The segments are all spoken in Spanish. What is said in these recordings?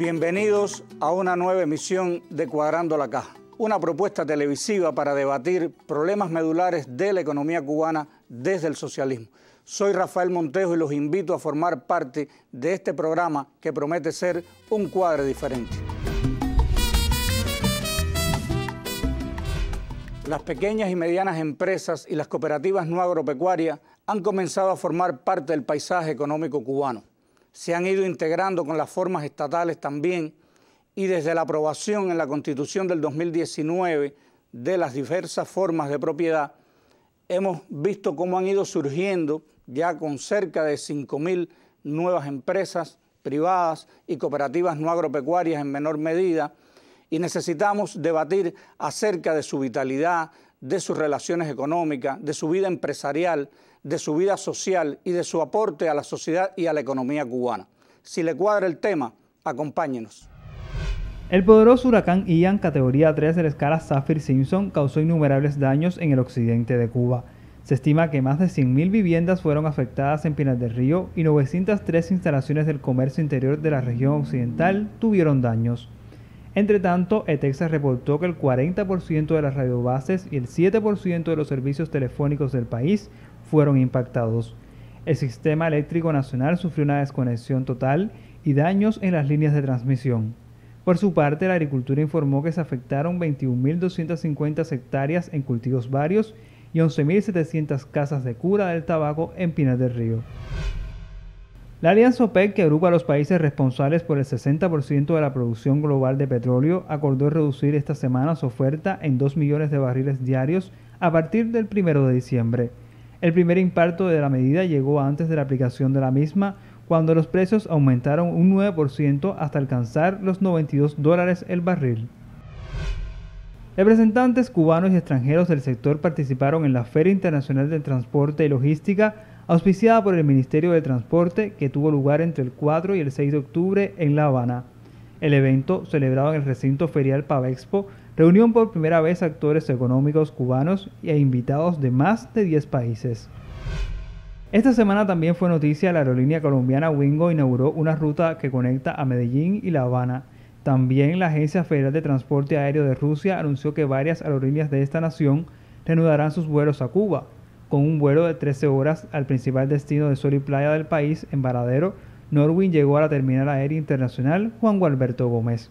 Bienvenidos a una nueva emisión de Cuadrando la Caja, una propuesta televisiva para debatir problemas medulares de la economía cubana desde el socialismo. Soy Rafael Montejo y los invito a formar parte de este programa que promete ser un cuadro diferente. Las pequeñas y medianas empresas y las cooperativas no agropecuarias han comenzado a formar parte del paisaje económico cubano. Se han ido integrando con las formas estatales también y desde la aprobación en la Constitución del 2019 de las diversas formas de propiedad, hemos visto cómo han ido surgiendo ya con cerca de 5.000 nuevas empresas privadas y cooperativas no agropecuarias en menor medida, y necesitamos debatir acerca de su vitalidad, de sus relaciones económicas, de su vida empresarial, de su vida social y de su aporte a la sociedad y a la economía cubana. Si le cuadra el tema, acompáñenos. El poderoso huracán Ian, categoría 3 de la escala Saffir-Simpson, causó innumerables daños en el occidente de Cuba. Se estima que más de 100.000 viviendas fueron afectadas en Pinar del Río y 903 instalaciones del comercio interior de la región occidental tuvieron daños. Entre tanto, ETEXA reportó que el 40% de las radiobases y el 7% de los servicios telefónicos del país fueron impactados. El sistema eléctrico nacional sufrió una desconexión total y daños en las líneas de transmisión. Por su parte, la agricultura informó que se afectaron 21.250 hectáreas en cultivos varios y 11.700 casas de cura del tabaco en Pinar del Río. La alianza OPEC, que agrupa a los países responsables por el 60% de la producción global de petróleo, acordó reducir esta semana su oferta en 2 millones de barriles diarios a partir del 1 de diciembre. El primer impacto de la medida llegó antes de la aplicación de la misma, cuando los precios aumentaron un 9% hasta alcanzar los $92 el barril. Representantes cubanos y extranjeros del sector participaron en la Feria Internacional del Transporte y Logística, auspiciada por el Ministerio de Transporte, que tuvo lugar entre el 4 y el 6 de octubre en La Habana. El evento, celebrado en el recinto ferial Pavexpo, reunió por primera vez actores económicos cubanos e invitados de más de 10 países. Esta semana también fue noticia: la aerolínea colombiana Wingo inauguró una ruta que conecta a Medellín y La Habana. También la Agencia Federal de Transporte Aéreo de Rusia anunció que varias aerolíneas de esta nación reanudarán sus vuelos a Cuba, con un vuelo de 13 horas al principal destino de sol y playa del país, en Varadero. Norwin llegó a la terminal aérea internacional Juan Gualberto Gómez.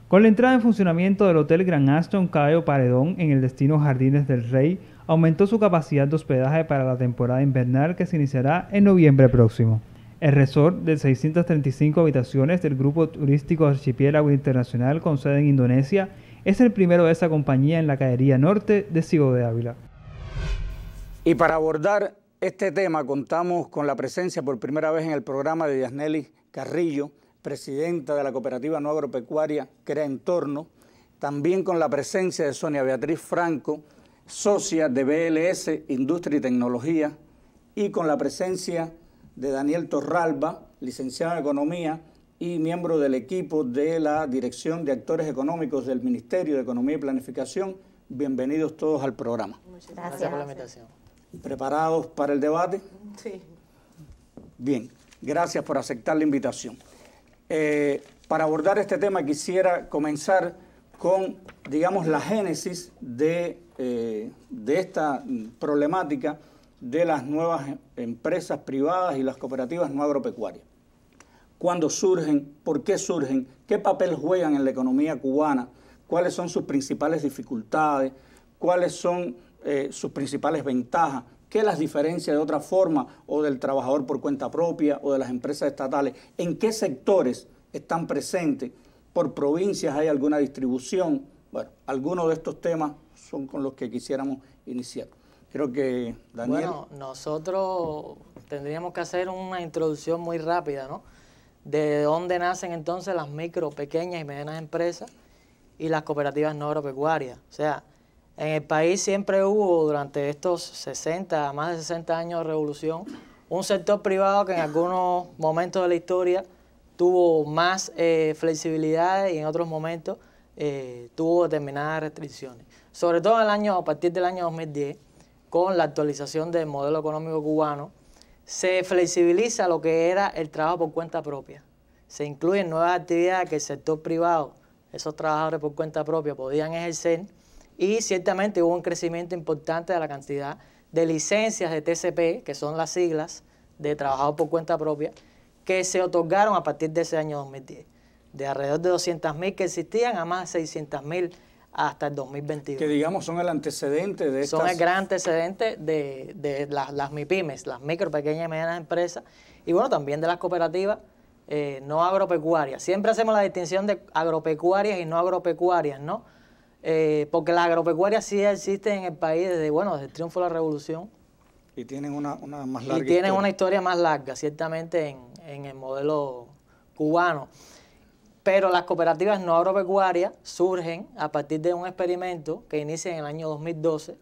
Con la entrada en funcionamiento del Hotel Grand Aston Cayo Paredón en el destino Jardines del Rey, aumentó su capacidad de hospedaje para la temporada invernal que se iniciará en noviembre próximo. El resort de 635 habitaciones del grupo turístico Archipiélago Internacional con sede en Indonesia es el primero de esa compañía en la caería norte de Ciego de Ávila. Y para abordar este tema contamos con la presencia por primera vez en el programa de Yasneli Carrillo, presidenta de la cooperativa no agropecuaria Crea Entorno, también con la presencia de Sonia Beatriz Franco, socia de BLS Industria y Tecnología, y con la presencia de Daniel Torralba, licenciado en Economía y miembro del equipo de la Dirección de Actores Económicos del Ministerio de Economía y Planificación. Bienvenidos todos al programa. Muchas gracias por la invitación. ¿Preparados para el debate? Sí. Bien, gracias por aceptar la invitación. Para abordar este tema quisiera comenzar con, digamos, la génesis de esta problemática de las nuevas empresas privadas y las cooperativas no agropecuarias. ¿Cuándo surgen? ¿Por qué surgen? ¿Qué papel juegan en la economía cubana? ¿Cuáles son sus principales dificultades? ¿Cuáles son sus principales ventajas? ¿Qué las diferencia de otra forma o del trabajador por cuenta propia o de las empresas estatales? ¿En qué sectores están presentes? ¿Por provincias hay alguna distribución? Bueno, algunos de estos temas son con los que quisiéramos iniciar. Creo que Daniel... Bueno, nosotros tendríamos que hacer una introducción muy rápida, ¿no? De dónde nacen entonces las micro, pequeñas y medianas empresas y las cooperativas no agropecuarias. O sea, en el país siempre hubo, durante estos más de 60 años de revolución, un sector privado que en algunos momentos de la historia tuvo más flexibilidad y en otros momentos tuvo determinadas restricciones. Sobre todo a partir del año 2010, con la actualización del modelo económico cubano, se flexibiliza lo que era el trabajo por cuenta propia. se incluyen nuevas actividades que el sector privado, esos trabajadores por cuenta propia, podían ejercer, y ciertamente hubo un crecimiento importante de la cantidad de licencias de TCP, que son las siglas de trabajador por cuenta propia, que se otorgaron a partir de ese año 2010, de alrededor de 200.000 que existían a más de 600.000 hasta el 2021. Que digamos son el antecedente de estas... Son el gran antecedente de las MIPYMES, las micro, pequeñas y medianas empresas, y bueno, también de las cooperativas no agropecuarias. Siempre hacemos la distinción de agropecuarias y no agropecuarias, ¿no? Porque las agropecuarias sí existen en el país desde el triunfo de la Revolución. Y tienen una más larga Y tienen una historia más larga, ciertamente, en el modelo cubano. Pero las cooperativas no agropecuarias surgen a partir de un experimento que inicia en el año 2012,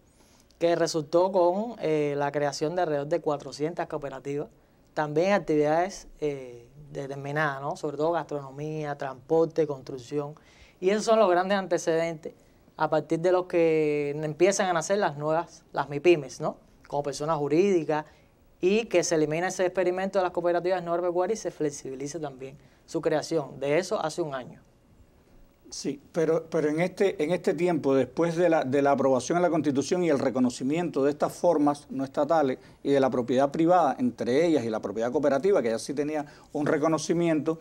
que resultó con la creación de alrededor de 400 cooperativas, también actividades determinadas, ¿no? Sobre todo gastronomía, transporte, construcción. Y esos son los grandes antecedentes a partir de los que empiezan a nacer las MIPYMES, ¿no? Como personas jurídicas, y que se elimina ese experimento de las cooperativas no agropecuarias y se flexibiliza también su creación. De eso hace un año. Sí, pero en este tiempo, después de la aprobación de la Constitución y el reconocimiento de estas formas no estatales y de la propiedad privada, entre ellas y la propiedad cooperativa, que ya sí tenía un reconocimiento,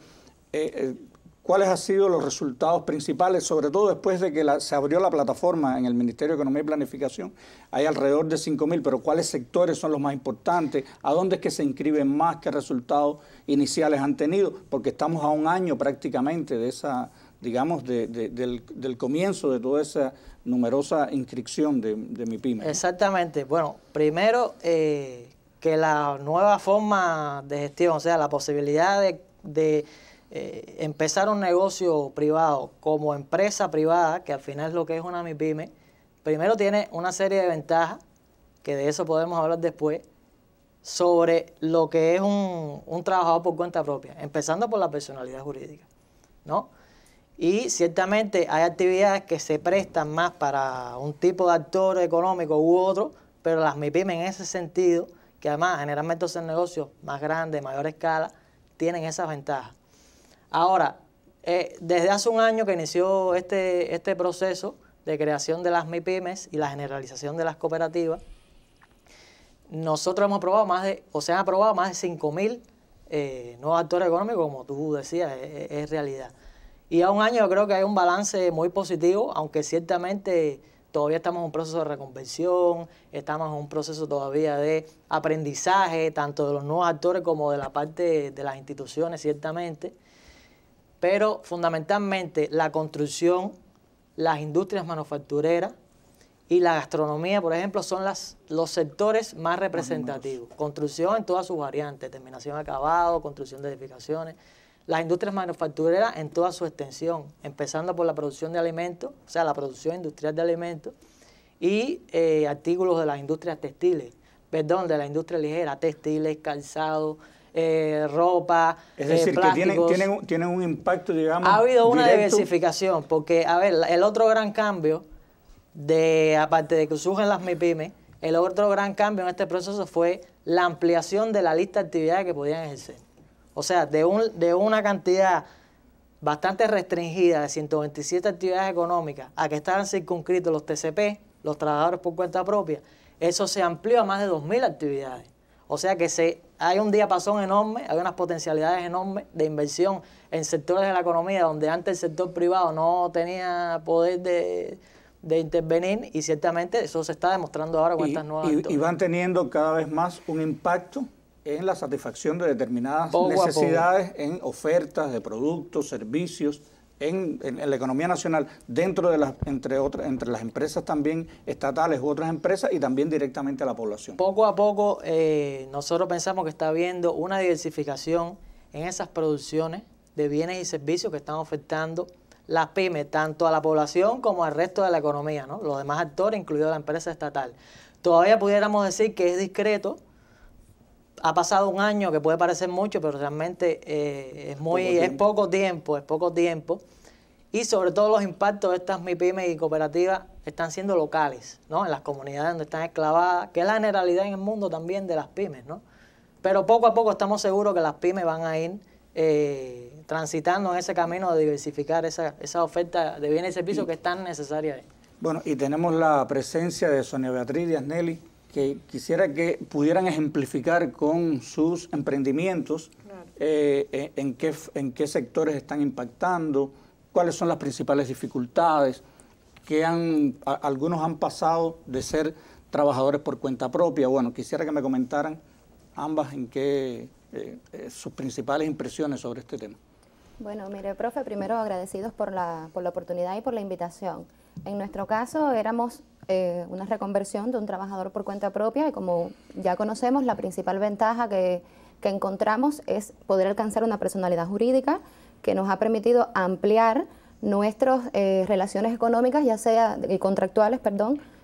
¿cuáles han sido los resultados principales? Sobre todo después de que se abrió la plataforma en el Ministerio de Economía y Planificación, hay alrededor de 5.000, pero ¿cuáles sectores son los más importantes? ¿A dónde es que se inscriben más? ¿Qué resultados iniciales han tenido? Porque estamos a un año prácticamente de esa, digamos, del comienzo de toda esa numerosa inscripción de MIPYME. Exactamente. Bueno, primero que la nueva forma de gestión, o sea, la posibilidad de empezar un negocio privado como empresa privada, que al final es lo que es una MIPYME, primero tiene una serie de ventajas, que de eso podemos hablar después, sobre lo que es un trabajador por cuenta propia, empezando por la personalidad jurídica, ¿no? Y ciertamente hay actividades que se prestan más para un tipo de actor económico u otro, pero las MIPYME en ese sentido, que además generalmente son negocios más grandes, de mayor escala, tienen esas ventajas. Ahora, desde hace un año que inició este proceso de creación de las MIPYMES y la generalización de las cooperativas, nosotros hemos aprobado se han aprobado más de 5.000 nuevos actores económicos, como tú decías, es realidad. Y a un año yo creo que hay un balance muy positivo, aunque ciertamente todavía estamos en un proceso de reconversión, estamos en un proceso todavía de aprendizaje, tanto de los nuevos actores como de la parte de las instituciones, ciertamente. Pero fundamentalmente la construcción, las industrias manufactureras y la gastronomía, por ejemplo, son los sectores más representativos. Construcción en todas sus variantes, terminación de acabado, construcción de edificaciones. Las industrias manufactureras en toda su extensión, empezando por la producción de alimentos, o sea, la producción industrial de alimentos, y artículos de las industrias textiles, de la industria ligera, textiles, calzado, ropa, es decir, plásticos. Que tienen un impacto, digamos, ha habido una directo. diversificación, porque, a ver, el otro gran cambio, aparte de que surgen las MIPYME, el otro gran cambio en este proceso fue la ampliación de la lista de actividades que podían ejercer. O sea, de una cantidad bastante restringida de 127 actividades económicas a que estaban circunscritos los TCP, los trabajadores por cuenta propia, eso se amplió a más de 2.000 actividades. O sea que hay un diapasón enorme, hay unas potencialidades enormes de inversión en sectores de la economía donde antes el sector privado no tenía poder de intervenir, y ciertamente eso se está demostrando ahora con estas nuevas actores. Y van teniendo cada vez más un impacto en la satisfacción de determinadas necesidades, en ofertas de productos, servicios, en la economía nacional, dentro de entre las empresas también estatales u otras empresas, y también directamente a la población. Poco a poco nosotros pensamos que está habiendo una diversificación en esas producciones de bienes y servicios que están ofertando las pymes, tanto a la población como al resto de la economía, ¿no? Los demás actores, incluido la empresa estatal. Todavía pudiéramos decir que es discreto. Ha pasado un año, que puede parecer mucho, pero realmente es poco tiempo. Y sobre todo los impactos de estas MIPYME y cooperativas están siendo locales, ¿no? En las comunidades donde están esclavadas, que es la generalidad en el mundo también de las pymes, ¿no? Pero poco a poco estamos seguros que las pymes van a ir transitando en ese camino de diversificar esa oferta de bienes y servicios que es tan necesaria. Bueno, y tenemos la presencia de Sonia Beatriz Díaz Nelly, que quisiera que pudieran ejemplificar con sus emprendimientos en qué sectores están impactando, cuáles son las principales dificultades, algunos han pasado de ser trabajadores por cuenta propia. Bueno, quisiera que me comentaran ambas en qué sus principales impresiones sobre este tema. Bueno, mire, profe, primero agradecidos por la oportunidad y por la invitación. En nuestro caso éramos una reconversión de un trabajador por cuenta propia y como ya conocemos, la principal ventaja que encontramos es poder alcanzar una personalidad jurídica que nos ha permitido ampliar nuestras relaciones económicas, contractuales,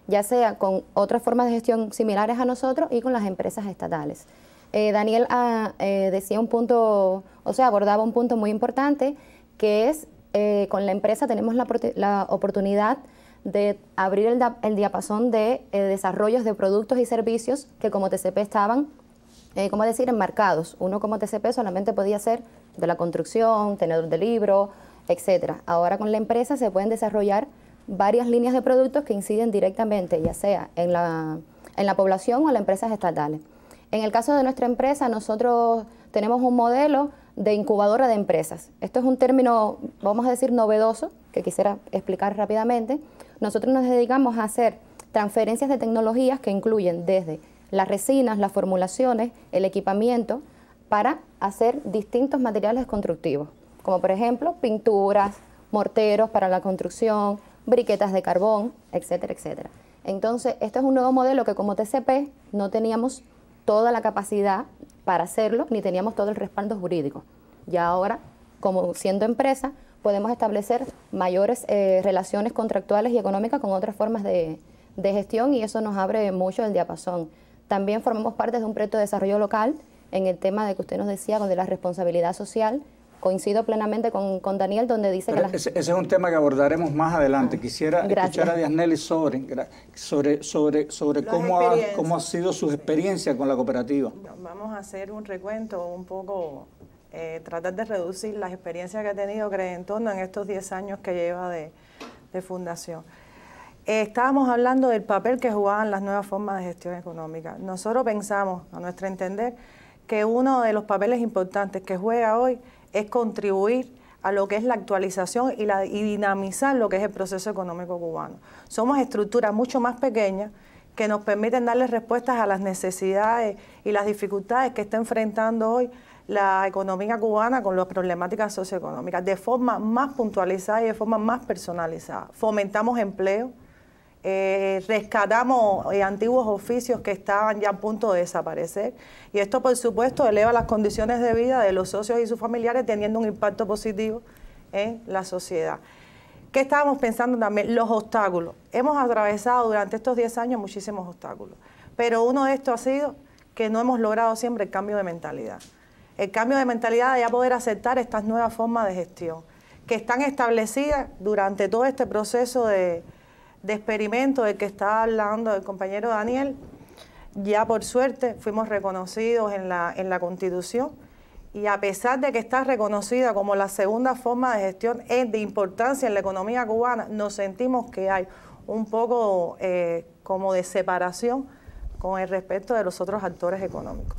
ya sea con otras formas de gestión similares a nosotros y con las empresas estatales. Daniel decía un punto, abordaba un punto muy importante, que es con la empresa tenemos la oportunidad de abrir el diapasón de desarrollos de productos y servicios que como TCP estaban, enmarcados. Uno como TCP solamente podía ser de la construcción, tenedor de libro, etcétera. Ahora con la empresa se pueden desarrollar varias líneas de productos que inciden directamente, ya sea en la población o en las empresas estatales. En el caso de nuestra empresa, nosotros tenemos un modelo de incubadora de empresas. Esto es un término, vamos a decir, novedoso, que quisiera explicar rápidamente. Nosotros nos dedicamos a hacer transferencias de tecnologías que incluyen desde las resinas, las formulaciones, el equipamiento, para hacer distintos materiales constructivos, como por ejemplo pinturas, morteros para la construcción, briquetas de carbón, etcétera, etcétera. Entonces, este es un nuevo modelo que como TCP no teníamos toda la capacidad para hacerlo, ni teníamos todo el respaldo jurídico. Ya ahora, como siendo empresa, podemos establecer mayores relaciones contractuales y económicas con otras formas de gestión y eso nos abre mucho el diapasón. También formamos parte de un proyecto de desarrollo local en el tema de que usted nos decía, de la responsabilidad social. Coincido plenamente con Daniel, donde dice que... Ese es un tema que abordaremos más adelante. Quisiera escuchar a Díaz Nelly sobre cómo ha sido su experiencia con la cooperativa. Vamos a hacer un recuento un poco, tratar de reducir las experiencias que ha tenido Credintorno en estos 10 años que lleva de fundación. Estábamos hablando del papel que jugaban las nuevas formas de gestión económica. Nosotros pensamos, a nuestro entender, que uno de los papeles importantes que juega hoy es contribuir a lo que es la actualización y dinamizar lo que es el proceso económico cubano. Somos estructuras mucho más pequeñas que nos permiten darle respuestas a las necesidades y las dificultades que está enfrentando hoy la economía cubana con las problemáticas socioeconómicas, de forma más puntualizada y de forma más personalizada. Fomentamos empleo, rescatamos antiguos oficios que estaban ya a punto de desaparecer y esto por supuesto eleva las condiciones de vida de los socios y sus familiares teniendo un impacto positivo en la sociedad. ¿Qué estábamos pensando también? Los obstáculos. Hemos atravesado durante estos 10 años muchísimos obstáculos, pero uno de estos ha sido que no hemos logrado siempre el cambio de mentalidad. El cambio de mentalidad de ya poder aceptar estas nuevas formas de gestión que están establecidas durante todo este proceso de experimento del que está hablando el compañero Daniel. Ya por suerte fuimos reconocidos en la Constitución y a pesar de que está reconocida como la segunda forma de gestión de importancia en la economía cubana, nos sentimos que hay un poco como de separación con el respecto de los otros actores económicos.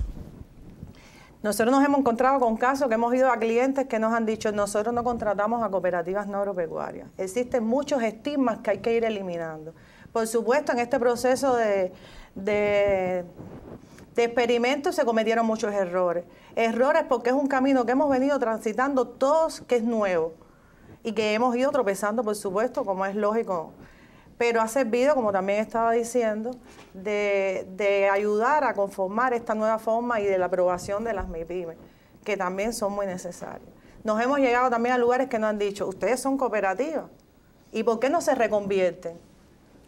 Nosotros nos hemos encontrado con casos que hemos ido a clientes que nos han dicho, nosotros no contratamos a cooperativas no agropecuarias. Existen muchos estigmas que hay que ir eliminando. Por supuesto, en este proceso de experimento se cometieron muchos errores. Errores porque es un camino que hemos venido transitando todos, que es nuevo y que hemos ido tropezando, por supuesto, como es lógico. Pero ha servido, como también estaba diciendo, de ayudar a conformar esta nueva forma y de la aprobación de las MIPYME, que también son muy necesarias. Nos hemos llegado también a lugares que nos han dicho, ustedes son cooperativas, ¿y por qué no se reconvierten?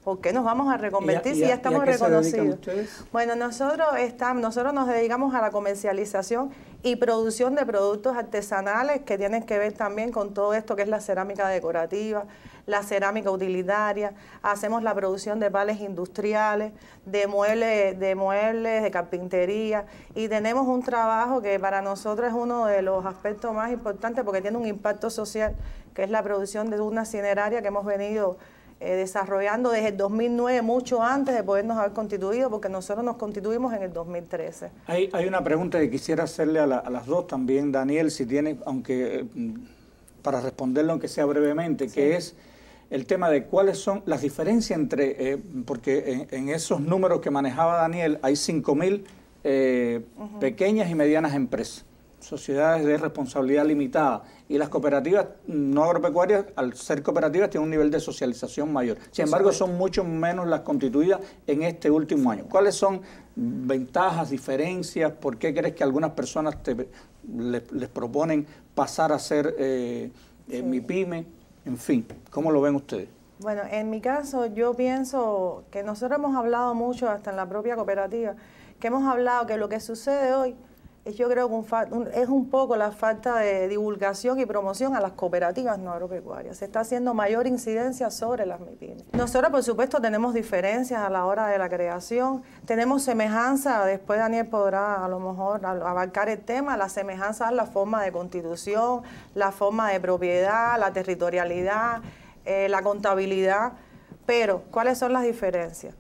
¿Por qué nos vamos a reconvertir si ¿Y ya estamos a qué se dedican reconocidos? ustedes? Bueno, nosotros nos dedicamos a la comercialización y producción de productos artesanales que tienen que ver también con todo esto que es la cerámica decorativa, la cerámica utilitaria, hacemos la producción de pales industriales, de muebles, de carpintería, y tenemos un trabajo que para nosotros es uno de los aspectos más importantes porque tiene un impacto social, que es la producción de una cineraria que hemos venido desarrollando desde el 2009, mucho antes de podernos haber constituido, porque nosotros nos constituimos en el 2013. Hay una pregunta que quisiera hacerle a las dos también, Daniel, si tiene, aunque para responderlo aunque sea brevemente, sí, que es el tema de cuáles son las diferencias entre, porque en esos números que manejaba Daniel hay 5.000 pequeñas y medianas empresas, sociedades de responsabilidad limitada, y las cooperativas no agropecuarias, al ser cooperativas, tienen un nivel de socialización mayor. Sin embargo, son mucho menos las constituidas en este último año. ¿Cuáles son ventajas, diferencias? ¿Por qué crees que algunas personas les proponen pasar a ser MIPYME? En fin, ¿cómo lo ven ustedes? Bueno, en mi caso yo pienso que nosotros hemos hablado mucho, hasta en la propia cooperativa, que hemos hablado que lo que sucede hoy yo creo que es un poco la falta de divulgación y promoción a las cooperativas no agropecuarias. Se está haciendo mayor incidencia sobre las MIPYME. Nosotros, por supuesto, tenemos diferencias a la hora de la creación, tenemos semejanza, después Daniel podrá a lo mejor abarcar el tema, la semejanza en la forma de constitución, la forma de propiedad, la territorialidad, la contabilidad, pero ¿cuáles son las diferencias?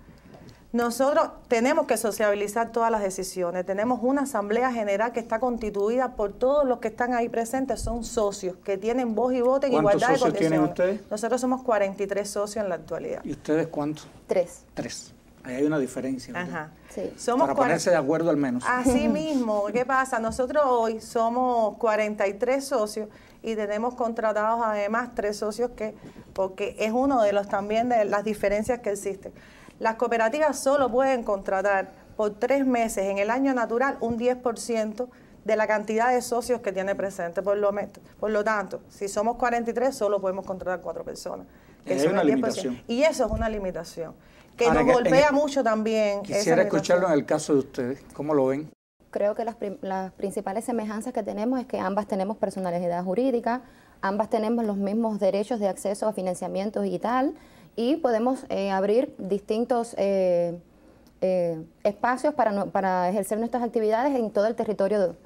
Nosotros tenemos que sociabilizar todas las decisiones. Tenemos una asamblea general que está constituida por todos los que están ahí presentes. Son socios que tienen voz y voto en igualdad de condiciones. ¿Cuántos socios tienen ustedes? Nosotros somos 43 socios en la actualidad. ¿Y ustedes cuántos? 3. 3. Ahí hay una diferencia, ¿verdad? Ajá. Sí. Somos para ponerse de acuerdo al menos. Así mismo. ¿Qué pasa? Nosotros hoy somos 43 socios y tenemos contratados además 3 socios porque es uno de los también de las diferencias que existen. Las cooperativas solo pueden contratar por 3 meses en el año natural un 10% de la cantidad de socios que tiene presente. Por lo tanto, si somos 43, solo podemos contratar 4 personas. Que Hay una limitación. Y eso es una limitación, que nos golpea mucho también. Quisiera escucharlo en el caso de ustedes. ¿Cómo lo ven? Creo que las principales semejanzas que tenemos es que ambas tenemos personalidad jurídica, ambas tenemos los mismos derechos de acceso a financiamiento digital, y podemos abrir distintos espacios para ejercer nuestras actividades en todo el territorio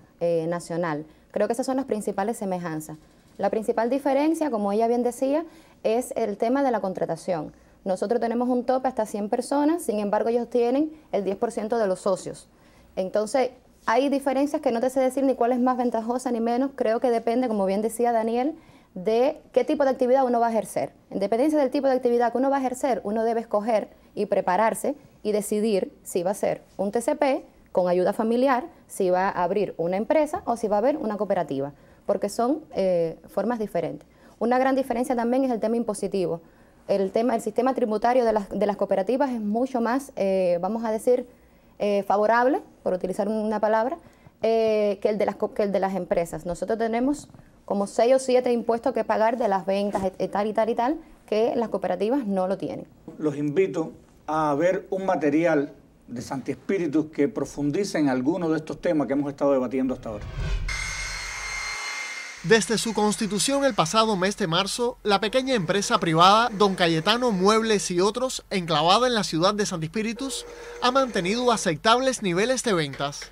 nacional. Creo que esas son las principales semejanzas. La principal diferencia, como ella bien decía, es el tema de la contratación. Nosotros tenemos un tope hasta 100 personas, sin embargo ellos tienen el 10% de los socios. Entonces, hay diferencias que no te sé decir ni cuál es más ventajosa ni menos. Creo que depende, como bien decía Daniel, de qué tipo de actividad uno va a ejercer. En dependencia del tipo de actividad que uno va a ejercer, uno debe escoger y prepararse y decidir si va a ser un TCP con ayuda familiar, si va a abrir una empresa o si va a haber una cooperativa, porque son formas diferentes. Una gran diferencia también es el tema impositivo. El sistema tributario de las cooperativas es mucho más, vamos a decir, favorable, por utilizar una palabra, que el de las empresas. Nosotros tenemos como 6 o 7 impuestos que pagar de las ventas y tal, que las cooperativas no lo tienen. Los invito a ver un material de Santi Espíritus que profundice en algunos de estos temas que hemos estado debatiendo hasta ahora. Desde su constitución el pasado mes de marzo, la pequeña empresa privada Don Cayetano Muebles y Otros, enclavada en la ciudad de Santi Espíritus, ha mantenido aceptables niveles de ventas.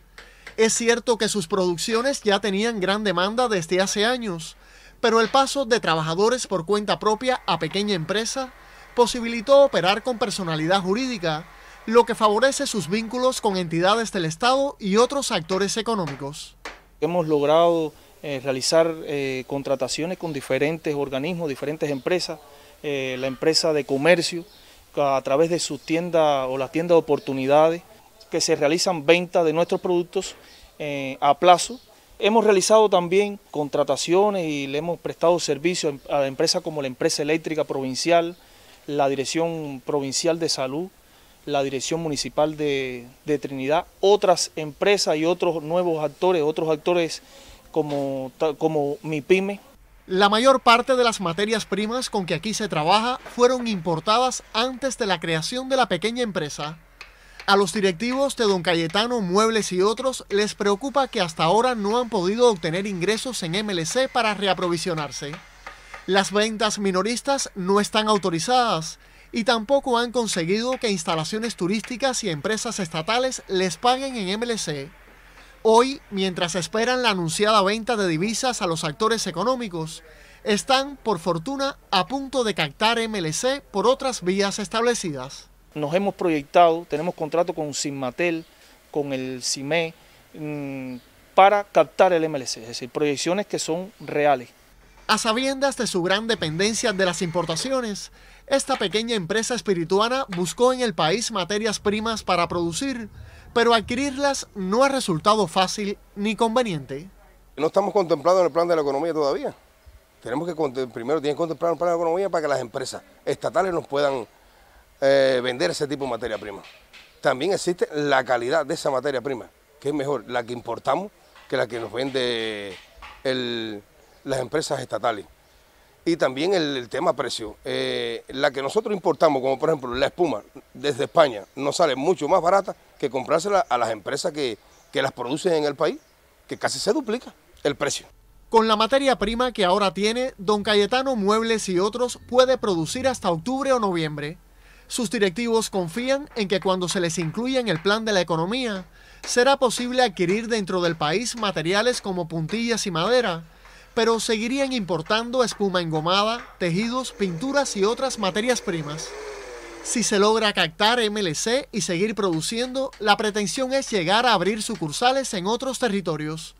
Es cierto que sus producciones ya tenían gran demanda desde hace años, pero el paso de trabajadores por cuenta propia a pequeña empresa posibilitó operar con personalidad jurídica, lo que favorece sus vínculos con entidades del Estado y otros actores económicos. Hemos logrado realizar contrataciones con diferentes organismos, diferentes empresas, la empresa de comercio, a través de sus tiendas o las tiendas de oportunidades, que se realizan ventas de nuestros productos a plazo. Hemos realizado también contrataciones y le hemos prestado servicio a empresas como la empresa eléctrica provincial, la Dirección Provincial de Salud, la Dirección Municipal de Trinidad, otras empresas y otros nuevos actores, como MIPYME. La mayor parte de las materias primas con que aquí se trabaja fueron importadas antes de la creación de la pequeña empresa. A los directivos de Don Cayetano Muebles y otros les preocupa que hasta ahora no han podido obtener ingresos en MLC para reaprovisionarse. Las ventas minoristas no están autorizadas y tampoco han conseguido que instalaciones turísticas y empresas estatales les paguen en MLC. Hoy, mientras esperan la anunciada venta de divisas a los actores económicos, están, por fortuna, a punto de captar MLC por otras vías establecidas. Nos hemos proyectado, tenemos contrato con Sinmatel, con el CIME, para captar el MLC, es decir, proyecciones que son reales. A sabiendas de su gran dependencia de las importaciones, esta pequeña empresa espirituana buscó en el país materias primas para producir, pero adquirirlas no ha resultado fácil ni conveniente. No estamos contemplados en el plan de la economía todavía. Primero tienen que contemplar el plan de la economía para que las empresas estatales nos puedan vender ese tipo de materia prima. También existe la calidad de esa materia prima, que es mejor la que importamos que la que nos vende las empresas estatales. Y también el tema precio. La que nosotros importamos, como por ejemplo la espuma desde España, nos sale mucho más barata que comprársela a las empresas que las producen en el país, que casi se duplica el precio. Con la materia prima que ahora tiene, Don Cayetano Muebles y otros puede producir hasta octubre o noviembre. Sus directivos confían en que cuando se les incluya en el plan de la economía, será posible adquirir dentro del país materiales como puntillas y madera, pero seguirían importando espuma engomada, tejidos, pinturas y otras materias primas. Si se logra captar MLC y seguir produciendo, la pretensión es llegar a abrir sucursales en otros territorios.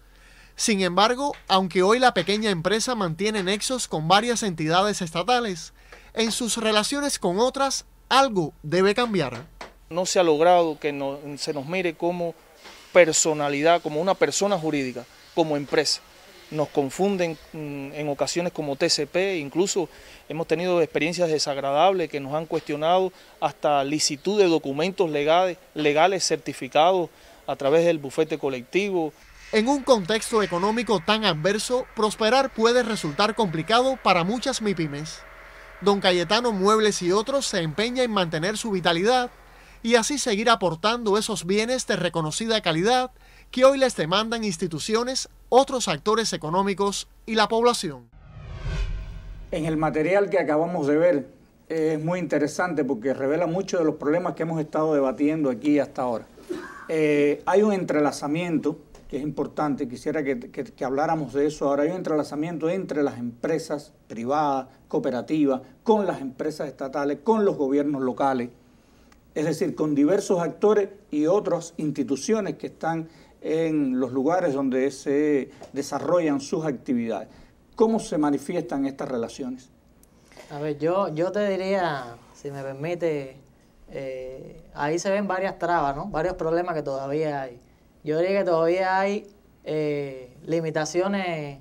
Sin embargo, aunque hoy la pequeña empresa mantiene nexos con varias entidades estatales, en sus relaciones con otras, algo debe cambiar. No se ha logrado que se nos mire como personalidad, como una persona jurídica, como empresa. Nos confunden en ocasiones como TCP, incluso hemos tenido experiencias desagradables que nos han cuestionado hasta licitud de documentos legales certificados a través del bufete colectivo. En un contexto económico tan adverso, prosperar puede resultar complicado para muchas MIPYMES. Don Cayetano Muebles y otros se empeña en mantener su vitalidad y así seguir aportando esos bienes de reconocida calidad que hoy les demandan instituciones, otros actores económicos y la población. En el material que acabamos de ver es muy interesante porque revela muchos de los problemas que hemos estado debatiendo aquí hasta ahora. Hay un entrelazamiento que es importante, quisiera que habláramos de eso ahora. Hay un entrelazamiento entre las empresas privadas, cooperativas, con las empresas estatales, con los gobiernos locales, es decir, con diversos actores y otras instituciones que están en los lugares donde se desarrollan sus actividades. ¿Cómo se manifiestan estas relaciones? A ver, yo te diría, si me permite, ahí se ven varias trabas, ¿no? Varios problemas que todavía hay. Yo diría que todavía hay limitaciones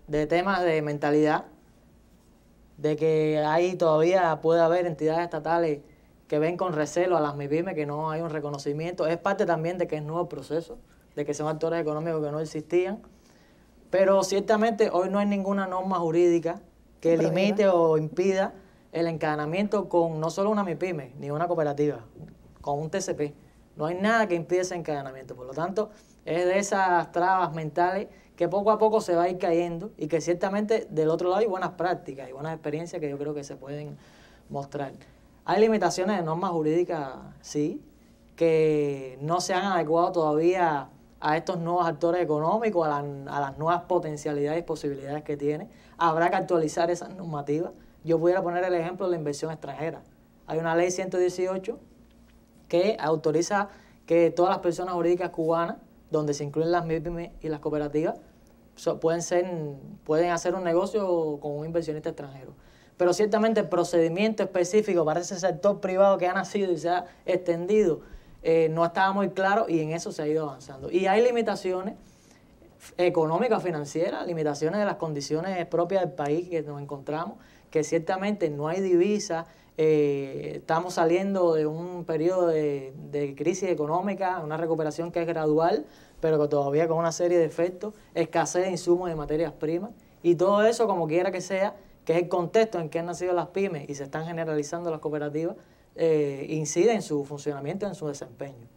de temas de mentalidad, de que ahí todavía puede haber entidades estatales que ven con recelo a las MIPYMES, que no hay un reconocimiento. Es parte también de que es nuevo el proceso, de que son actores económicos que no existían. Pero ciertamente hoy no hay ninguna norma jurídica que limite o impida el encadenamiento con no solo una MIPYME, ni una cooperativa, con un TCP. No hay nada que impida ese encadenamiento. Por lo tanto, es de esas trabas mentales que poco a poco se va a ir cayendo y que ciertamente del otro lado hay buenas prácticas y buenas experiencias que yo creo que se pueden mostrar. Hay limitaciones de normas jurídicas, sí, que no se han adecuado todavía a estos nuevos actores económicos, a las nuevas potencialidades y posibilidades que tiene. Habrá que actualizar esas normativas. Yo pudiera poner el ejemplo de la inversión extranjera. Hay una ley 118 que autoriza que todas las personas jurídicas cubanas, donde se incluyen las MIPYMES y las cooperativas, pueden hacer un negocio con un inversionista extranjero. Pero ciertamente el procedimiento específico para ese sector privado que ha nacido y se ha extendido no estaba muy claro y en eso se ha ido avanzando. Y hay limitaciones económicas, financieras, limitaciones de las condiciones propias del país que nos encontramos, que ciertamente no hay divisa, estamos saliendo de un periodo de crisis económica, una recuperación que es gradual, pero que todavía con una serie de efectos, escasez de insumos de materias primas, Y todo eso, como quiera que sea, que es el contexto en que han nacido las pymes y se están generalizando las cooperativas, incide en su funcionamiento, en su desempeño.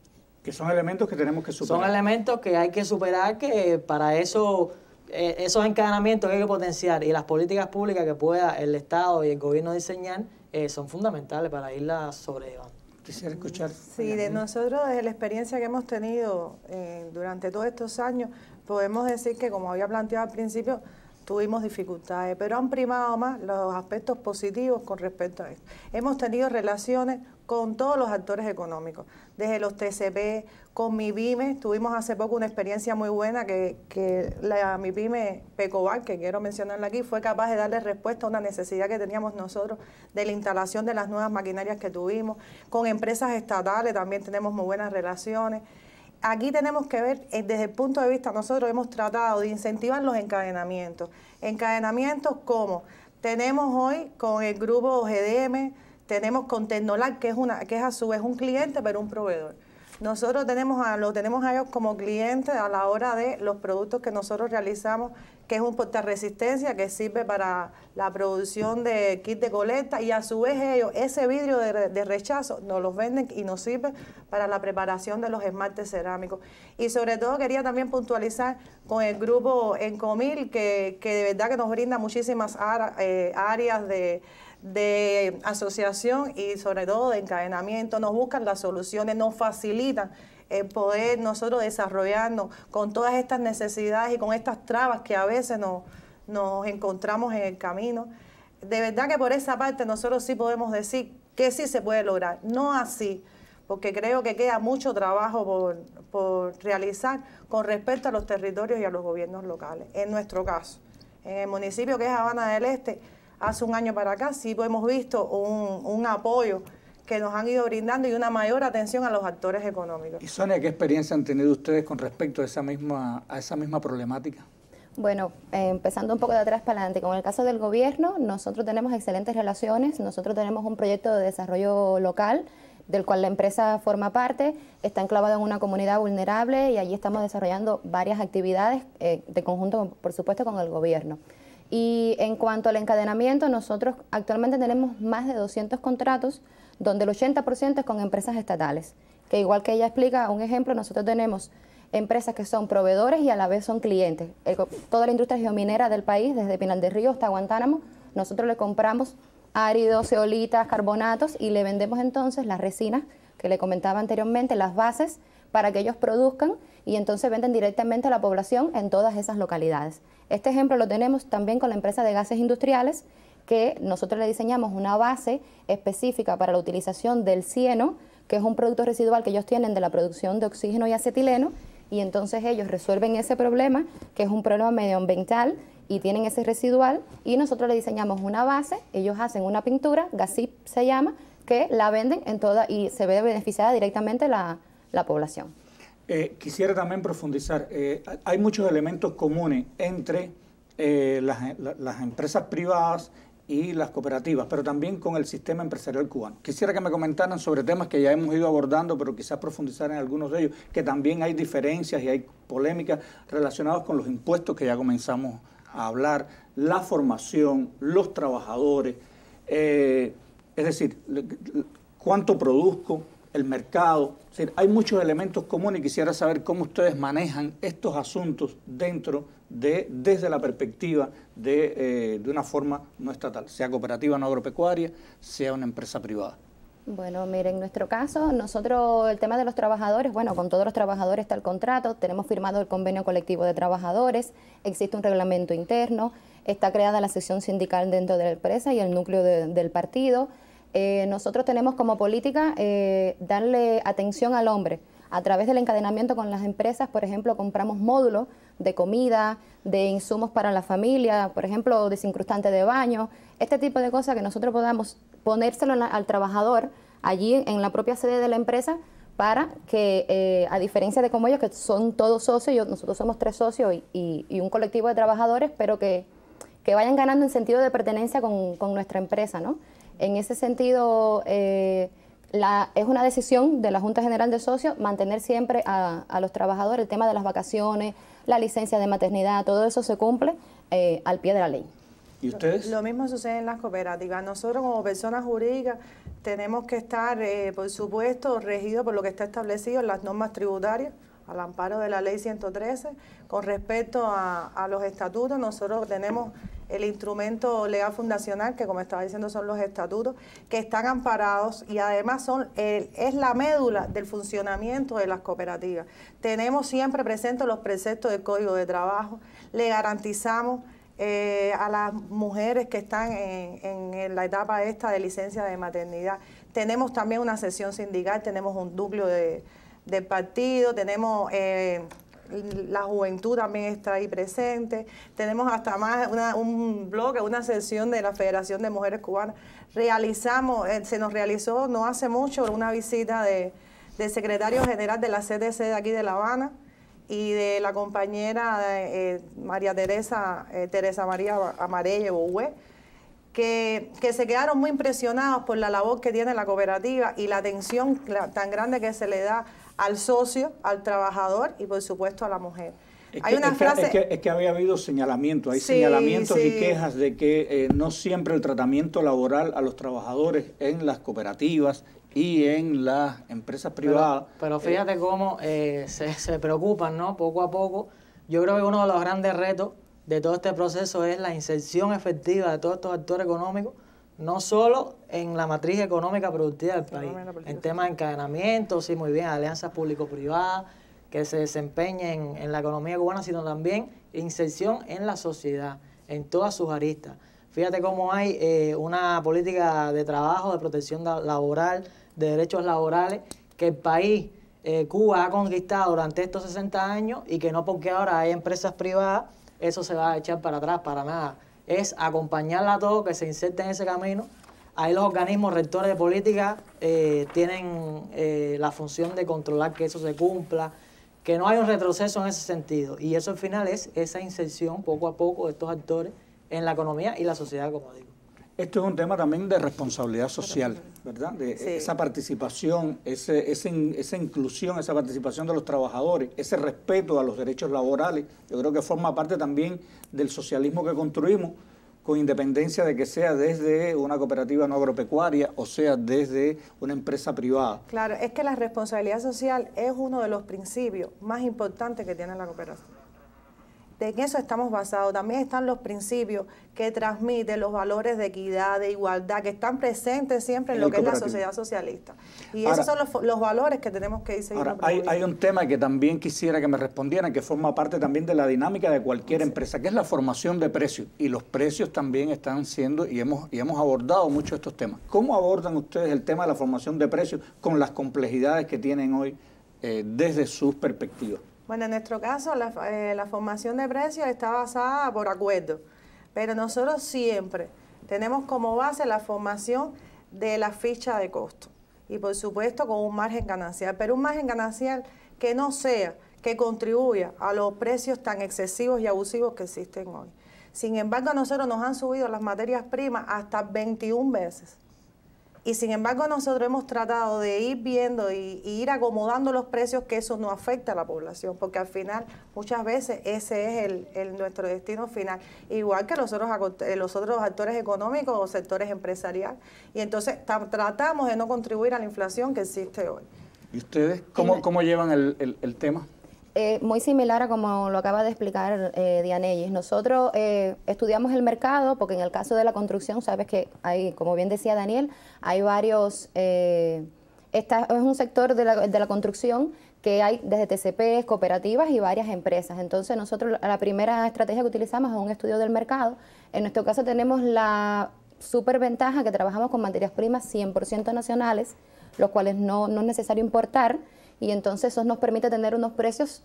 Que son elementos que tenemos que superar. Son elementos que hay que superar, que para eso, esos encadenamientos que hay que potenciar y las políticas públicas que pueda el Estado y el gobierno diseñar, son fundamentales para irlas sobrellevando. Quisiera escuchar. Sí, de nosotros, desde la experiencia que hemos tenido durante todos estos años, podemos decir que, como había planteado al principio, tuvimos dificultades, pero han primado más los aspectos positivos con respecto a esto. Hemos tenido relaciones con todos los actores económicos, desde los TCP, con MIPYME. Tuvimos hace poco una experiencia muy buena que la MIPYME Pecobar, que quiero mencionarla aquí, fue capaz de darle respuesta a una necesidad que teníamos nosotros de la instalación de las nuevas maquinarias que tuvimos. Con empresas estatales también tenemos muy buenas relaciones. Aquí tenemos que ver, desde el punto de vista, nosotros hemos tratado de incentivar los encadenamientos. Encadenamientos como tenemos hoy con el grupo GDM, tenemos con Tecnolab, que es a su vez un cliente, pero un proveedor. Nosotros lo tenemos a ellos como clientes a la hora de los productos que nosotros realizamos, que es un portarresistencia que sirve para la producción de kit de colecta, y a su vez ellos ese vidrio de rechazo nos los venden y nos sirve para la preparación de los esmaltes cerámicos. Y sobre todo quería también puntualizar con el grupo Encomil, que de verdad que nos brinda muchísimas áreas de asociación y sobre todo de encadenamiento, nos buscan las soluciones, nos facilitan el poder nosotros desarrollarnos con todas estas necesidades y con estas trabas que a veces nos encontramos en el camino. De verdad que por esa parte nosotros sí podemos decir que sí se puede lograr, no así, porque creo que queda mucho trabajo por realizar con respecto a los territorios y a los gobiernos locales. En nuestro caso, en el municipio que es Habana del Este, hace un año para acá sí hemos visto un apoyo que nos han ido brindando y una mayor atención a los actores económicos. Y Sonia, ¿qué experiencia han tenido ustedes con respecto a esa misma problemática? Bueno, empezando un poco de atrás para adelante, con el caso del gobierno, nosotros tenemos excelentes relaciones, nosotros tenemos un proyecto de desarrollo local, del cual la empresa forma parte, está enclavado en una comunidad vulnerable y allí estamos desarrollando varias actividades de conjunto, por supuesto, con el gobierno. Y en cuanto al encadenamiento, nosotros actualmente tenemos más de 200 contratos, donde el 80% es con empresas estatales, que igual que ella explica, un ejemplo, nosotros tenemos empresas que son proveedores y a la vez son clientes. Toda la industria geominera del país, desde Pinal del Río hasta Guantánamo, nosotros le compramos áridos, zeolitas, carbonatos y le vendemos entonces las resinas que le comentaba anteriormente, las bases, para que ellos produzcan y entonces venden directamente a la población en todas esas localidades. Este ejemplo lo tenemos también con la empresa de gases industriales, que nosotros le diseñamos una base específica para la utilización del cieno, que es un producto residual que ellos tienen de la producción de oxígeno y acetileno, y entonces ellos resuelven ese problema, que es un problema medioambiental, y tienen ese residual, y nosotros le diseñamos una base, ellos hacen una pintura, GASIP se llama, que la venden en toda, y se ve beneficiada directamente la población. Quisiera también profundizar, hay muchos elementos comunes entre las empresas privadas y las cooperativas, pero también con el sistema empresarial cubano. Quisiera que me comentaran sobre temas que ya hemos ido abordando, pero quizás profundizar en algunos de ellos, que también hay diferencias y hay polémicas relacionadas con los impuestos que ya comenzamos a hablar, la formación, los trabajadores, es decir, cuánto produzco, el mercado. Es decir, hay muchos elementos comunes y quisiera saber cómo ustedes manejan estos asuntos desde la perspectiva de una forma no estatal, sea cooperativa no agropecuaria, sea una empresa privada. Bueno, mire, en nuestro caso, nosotros el tema de los trabajadores, bueno, con todos los trabajadores está el contrato, tenemos firmado el convenio colectivo de trabajadores, existe un reglamento interno, está creada la sección sindical dentro de la empresa y el núcleo del partido. Nosotros tenemos como política darle atención al hombre. A través del encadenamiento con las empresas, por ejemplo, compramos módulos de comida, de insumos para la familia, por ejemplo, desincrustante de baño, este tipo de cosas que nosotros podamos ponérselo al trabajador allí en la propia sede de la empresa para que, a diferencia de como ellos, que son todos socios, nosotros somos 3 socios y un colectivo de trabajadores, pero que vayan ganando en sentido de pertenencia con nuestra empresa, ¿no? En ese sentido, es una decisión de la Junta General de Socios mantener siempre a los trabajadores el tema de las vacaciones, la licencia de maternidad, todo eso se cumple al pie de la ley. ¿Y ustedes? Lo mismo sucede en las cooperativas. Nosotros como personas jurídicas tenemos que estar, por supuesto, regidos por lo que está establecido en las normas tributarias, al amparo de la ley 113. Con respecto a los estatutos, nosotros tenemos el instrumento legal fundacional, que como estaba diciendo son los estatutos, que están amparados y además es la médula del funcionamiento de las cooperativas. Tenemos siempre presentes los preceptos del Código de Trabajo, le garantizamos a las mujeres que están en la etapa esta de licencia de maternidad. Tenemos también una sesión sindical, tenemos un núcleo de partido, tenemos la juventud también está ahí presente, tenemos hasta más un bloque, una sesión de la Federación de Mujeres Cubanas. Se nos realizó no hace mucho una visita del secretario general de la CDC de aquí de La Habana y de la compañera María Teresa María Amarelle Boué, que se quedaron muy impresionados por la labor que tiene la cooperativa y la atención tan grande que se le da al socio, al trabajador y por supuesto a la mujer. Es que había habido señalamientos, hay señalamientos y quejas de que no siempre el tratamiento laboral a los trabajadores en las cooperativas y en las empresas privadas. Pero fíjate cómo se preocupan, ¿no? Poco a poco. Yo creo que uno de los grandes retos de todo este proceso es la inserción efectiva de todos estos actores económicos, no solo en la matriz económica productiva del país, en temas de encadenamiento, sí, muy bien, alianzas público-privadas, que se desempeñen en la economía cubana, sino también inserción en la sociedad, en todas sus aristas. Fíjate cómo hay una política de trabajo, de protección laboral, de derechos laborales, que el país, Cuba, ha conquistado durante estos 60 años y que no porque ahora hay empresas privadas, eso se va a echar para atrás, para nada. Es acompañarla a todos, que se inserten en ese camino. Ahí los organismos rectores de política tienen la función de controlar que eso se cumpla, que no hay un retroceso en ese sentido. Y eso al final es esa inserción poco a poco de estos actores en la economía y la sociedad, como digo. Esto es un tema también de responsabilidad social, ¿verdad? De esa participación, esa inclusión, esa participación de los trabajadores, ese respeto a los derechos laborales. Yo creo que forma parte también del socialismo que construimos, con independencia de que sea desde una cooperativa no agropecuaria o sea desde una empresa privada. Claro, es que la responsabilidad social es uno de los principios más importantes que tiene la cooperación. En eso estamos basados. También están los principios que transmiten los valores de equidad, de igualdad, que están presentes siempre en lo que es la sociedad socialista. Y ahora, esos son los valores que tenemos que ir siguiendo. Ahora, hay un tema que también quisiera que me respondieran, que forma parte también de la dinámica de cualquier empresa, que es la formación de precios. Y los precios también están siendo, y hemos abordado mucho estos temas. ¿Cómo abordan ustedes el tema de la formación de precios con las complejidades que tienen hoy desde sus perspectivas? Bueno, en nuestro caso la formación de precios está basada por acuerdo, pero nosotros siempre tenemos como base la formación de la ficha de costo y por supuesto con un margen ganancial, pero un margen ganancial que no sea, que contribuya a los precios tan excesivos y abusivos que existen hoy. Sin embargo, a nosotros nos han subido las materias primas hasta 21 veces. Y sin embargo nosotros hemos tratado de ir viendo y ir acomodando los precios, que eso no afecta a la población, porque al final muchas veces ese es nuestro destino final, igual que los otros actores económicos o sectores empresariales. Y entonces tratamos de no contribuir a la inflación que existe hoy. ¿Y ustedes cómo llevan el tema? Muy similar a como lo acaba de explicar Dianellis. Nosotros estudiamos el mercado porque en el caso de la construcción, sabes que hay, como bien decía Daniel, hay varios, es un sector de la construcción que hay desde TCP, cooperativas y varias empresas. Entonces nosotros la primera estrategia que utilizamos es un estudio del mercado. En nuestro caso tenemos la superventaja que trabajamos con materias primas 100% nacionales, los cuales no es necesario importar. Y entonces eso nos permite tener unos precios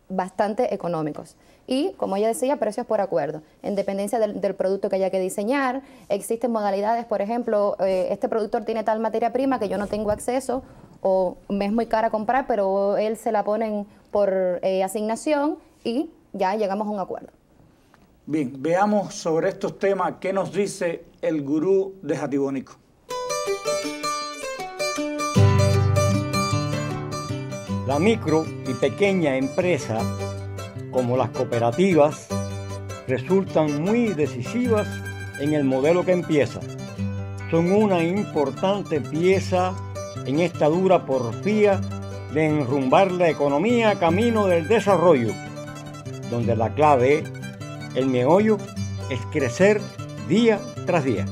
bastante económicos. Y, como ella decía, precios por acuerdo, en dependencia del producto que haya que diseñar. Existen modalidades, por ejemplo, este productor tiene tal materia prima que yo no tengo acceso o me es muy cara comprar, pero él se la ponen por asignación y ya llegamos a un acuerdo. Bien, veamos sobre estos temas qué nos dice el gurú de Jatibonico. La micro y pequeña empresa, como las cooperativas, resultan muy decisivas en el modelo que empieza. Son una importante pieza en esta dura porfía de enrumbar la economía camino del desarrollo, donde la clave, el meollo, es crecer día tras día.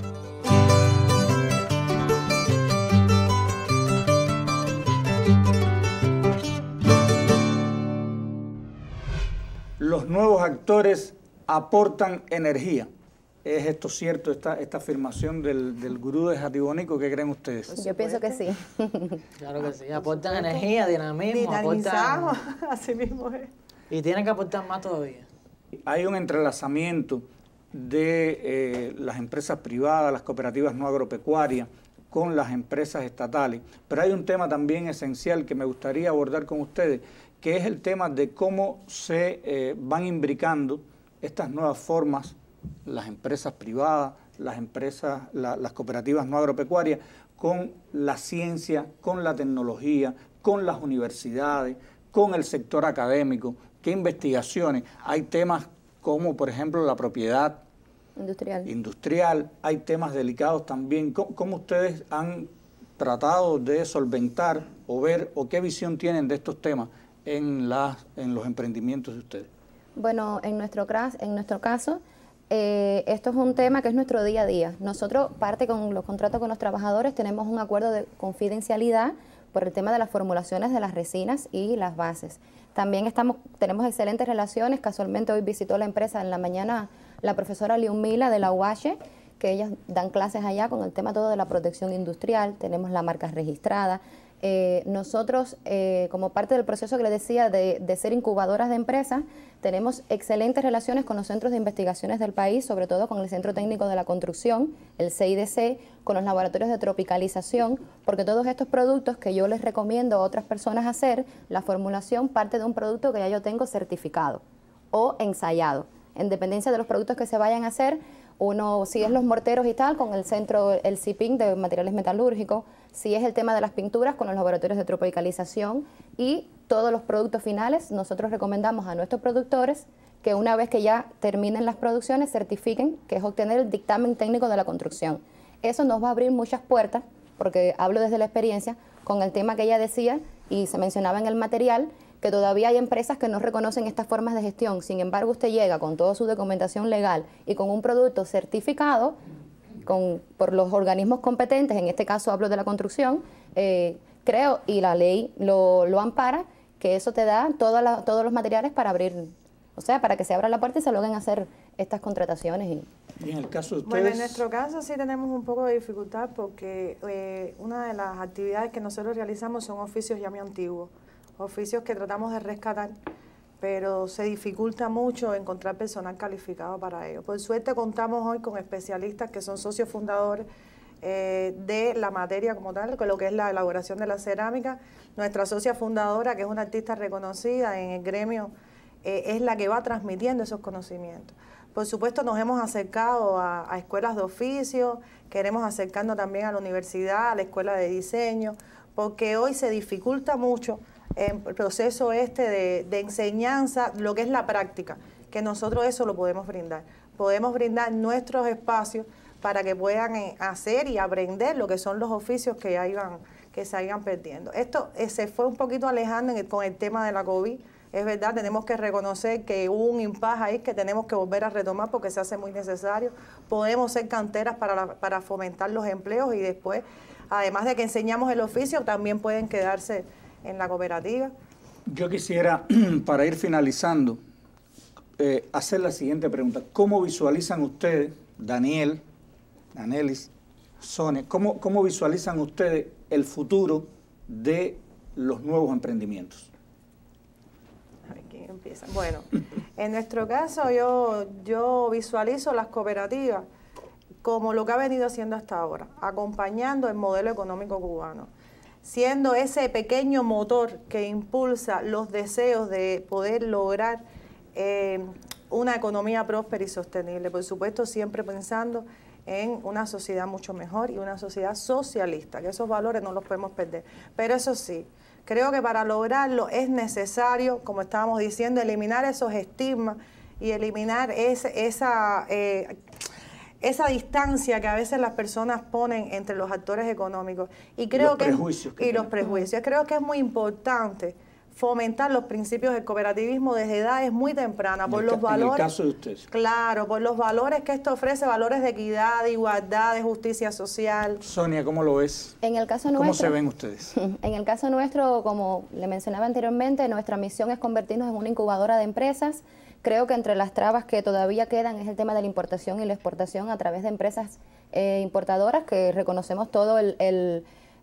Los nuevos actores aportan energía. ¿Es esto cierto, esta afirmación del gurú de Jatibonico? ¿Qué creen ustedes? Yo pienso que sí. Claro que sí, aportan energía, dinamismo, Dinamizamos, aportan... así mismo es. Y tienen que aportar más todavía. Hay un entrelazamiento de las empresas privadas, las cooperativas no agropecuarias, con las empresas estatales. Pero hay un tema también esencial que me gustaría abordar con ustedes, que es el tema de cómo se van imbricando estas nuevas formas, las empresas privadas, las cooperativas no agropecuarias, con la ciencia, con la tecnología, con las universidades, con el sector académico. ¿Qué investigaciones? Hay temas como, por ejemplo, la propiedad industrial, hay temas delicados también. ¿Cómo ustedes han tratado de solventar o ver, o qué visión tienen de estos temas en los emprendimientos de ustedes? Bueno, en nuestro caso, esto es un tema que es nuestro día a día. Nosotros, parte con los contratos con los trabajadores, tenemos un acuerdo de confidencialidad por el tema de las formulaciones de las resinas y las bases. También tenemos excelentes relaciones. Casualmente hoy visitó la empresa en la mañana la profesora Liumila de la UH, que ellas dan clases allá con el tema todo de la protección industrial. Tenemos la marca registrada. Nosotros, como parte del proceso que les decía de ser incubadoras de empresas, tenemos excelentes relaciones con los centros de investigaciones del país, sobre todo con el Centro Técnico de la Construcción, el CIDC, con los laboratorios de tropicalización, porque todos estos productos que yo les recomiendo a otras personas hacer, la formulación parte de un producto que ya yo tengo certificado o ensayado. En dependencia de los productos que se vayan a hacer, uno, si es los morteros y tal, con el centro, el CIPIN de materiales metalúrgicos, si es el tema de las pinturas, con los laboratorios de tropicalización, y todos los productos finales, nosotros recomendamos a nuestros productores que una vez que ya terminen las producciones, certifiquen, que es obtener el dictamen técnico de la construcción. Eso nos va a abrir muchas puertas, porque hablo desde la experiencia, con el tema que ella decía, y se mencionaba en el material, que todavía hay empresas que no reconocen estas formas de gestión. Sin embargo, usted llega con toda su documentación legal y con un producto certificado por los organismos competentes, en este caso hablo de la construcción, creo, y la ley lo ampara, que eso te da todos los materiales para abrir, o sea, para que se abra la puerta y se logren hacer estas contrataciones. Y en el caso de ustedes... Bueno, en nuestro caso sí tenemos un poco de dificultad porque una de las actividades que nosotros realizamos son oficios ya muy antiguos, oficios que tratamos de rescatar, pero se dificulta mucho encontrar personal calificado para ello. Por suerte contamos hoy con especialistas que son socios fundadores de la materia como tal, con lo que es la elaboración de la cerámica. Nuestra socia fundadora, que es una artista reconocida en el gremio, es la que va transmitiendo esos conocimientos. Por supuesto nos hemos acercado a escuelas de oficio, queremos acercarnos también a la universidad, a la escuela de diseño, porque hoy se dificulta mucho el proceso de enseñanza, lo que es la práctica, que nosotros eso lo podemos brindar. Podemos brindar nuestros espacios para que puedan hacer y aprender lo que son los oficios que se iban perdiendo. Esto se fue un poquito alejando con el tema de la COVID. Es verdad, tenemos que reconocer que hubo un impasse ahí que tenemos que volver a retomar porque se hace muy necesario. Podemos ser canteras para fomentar los empleos y después, además de que enseñamos el oficio, también pueden quedarse en la cooperativa. Yo quisiera, para ir finalizando, hacer la siguiente pregunta. ¿Cómo visualizan ustedes, Daniel, Danielis, Sonia, cómo visualizan ustedes el futuro de los nuevos emprendimientos? A ver, ¿quién empieza? Bueno, en nuestro caso yo visualizo las cooperativas como lo que ha venido haciendo hasta ahora, acompañando el modelo económico cubano, siendo ese pequeño motor que impulsa los deseos de poder lograr una economía próspera y sostenible. Por supuesto, siempre pensando en una sociedad mucho mejor y una sociedad socialista, que esos valores no los podemos perder. Pero eso sí, creo que para lograrlo es necesario, como estábamos diciendo, eliminar esos estigmas y eliminar esa distancia que a veces las personas ponen entre los actores económicos. Y creo los prejuicios. Creo que es muy importante fomentar los principios del cooperativismo desde edades muy tempranas, por los valores. En el caso de ustedes. Claro, por los valores que esto ofrece, valores de equidad, de igualdad, de justicia social. Sonia, ¿cómo lo ves? En el caso nuestro, ¿cómo se ven ustedes? En el caso nuestro, como le mencionaba anteriormente, nuestra misión es convertirnos en una incubadora de empresas. Creo que entre las trabas que todavía quedan es el tema de la importación y la exportación a través de empresas importadoras, que reconocemos todo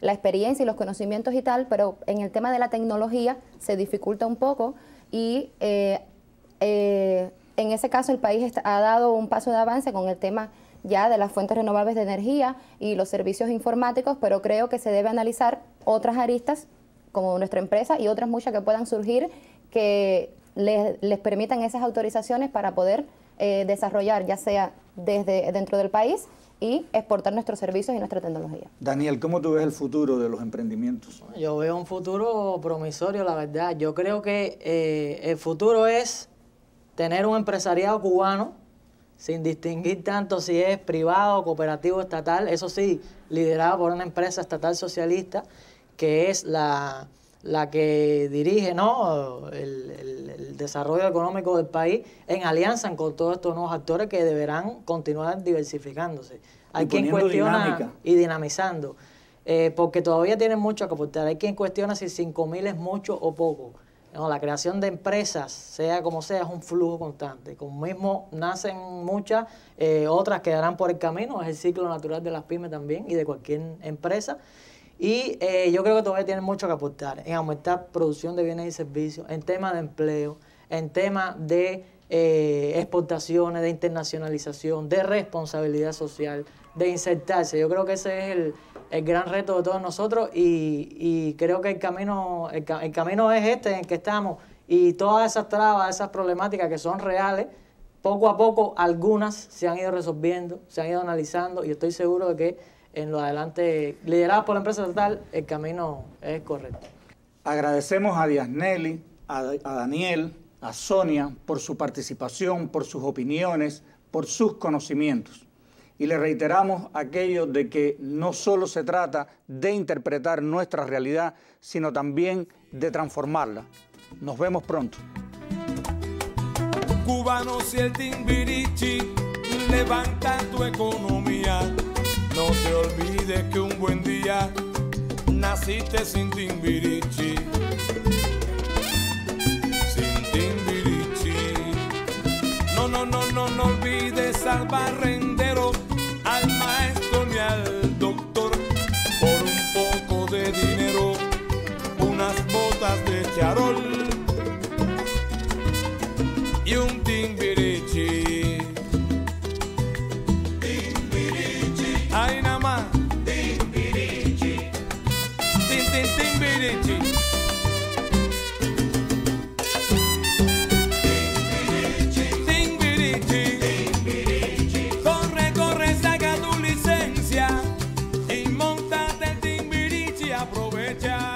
la experiencia y los conocimientos y tal, pero en el tema de la tecnología se dificulta un poco y en ese caso el país ha dado un paso de avance con el tema ya de las fuentes renovables de energía y los servicios informáticos, pero creo que se debe analizar otras aristas como nuestra empresa y otras muchas que puedan surgir que les permitan esas autorizaciones para poder desarrollar, ya sea desde dentro del país, y exportar nuestros servicios y nuestra tecnología. Daniel, ¿cómo tú ves el futuro de los emprendimientos? Yo veo un futuro promisorio, la verdad. Yo creo que el futuro es tener un empresariado cubano, sin distinguir tanto si es privado, cooperativo, estatal, eso sí, liderado por una empresa estatal socialista, que es la que dirige, ¿no?, el desarrollo económico del país, en alianza con todos estos nuevos actores que deberán continuar diversificándose. Hay quien cuestiona dinámica y dinamizando, porque todavía tienen mucho que aportar. Hay quien cuestiona si 5.000 es mucho o poco. No, la creación de empresas, sea como sea, es un flujo constante. Como mismo nacen muchas, otras quedarán por el camino. Es el ciclo natural de las pymes también y de cualquier empresa. Y yo creo que todavía tienen mucho que aportar en aumentar producción de bienes y servicios, en temas de empleo, en temas de exportaciones, de internacionalización, de responsabilidad social, de insertarse. Yo creo que ese es el gran reto de todos nosotros y creo que el camino es este en el que estamos, y todas esas trabas, esas problemáticas que son reales, poco a poco algunas se han ido resolviendo, se han ido analizando, y estoy seguro de que en lo adelante, liderados por la empresa estatal, el camino es correcto. Agradecemos a Diasneli, a Daniel, a Sonia por su participación, por sus opiniones, por sus conocimientos. Y le reiteramos aquello de que no solo se trata de interpretar nuestra realidad, sino también de transformarla. Nos vemos pronto. Cubanos y el Timbiriche levantan tu economía. No te olvides que un buen día naciste sin Timbiriche. Sin Timbiriche. No olvides al barrendero, al maestro ni al doctor. Por un poco de dinero, unas botas de charol y un Timbiriche. Ay, nada más. Timbiriche. Timbiriche. Timbiriche. Corre, saca tu licencia y montate el Timbiriche, aprovecha.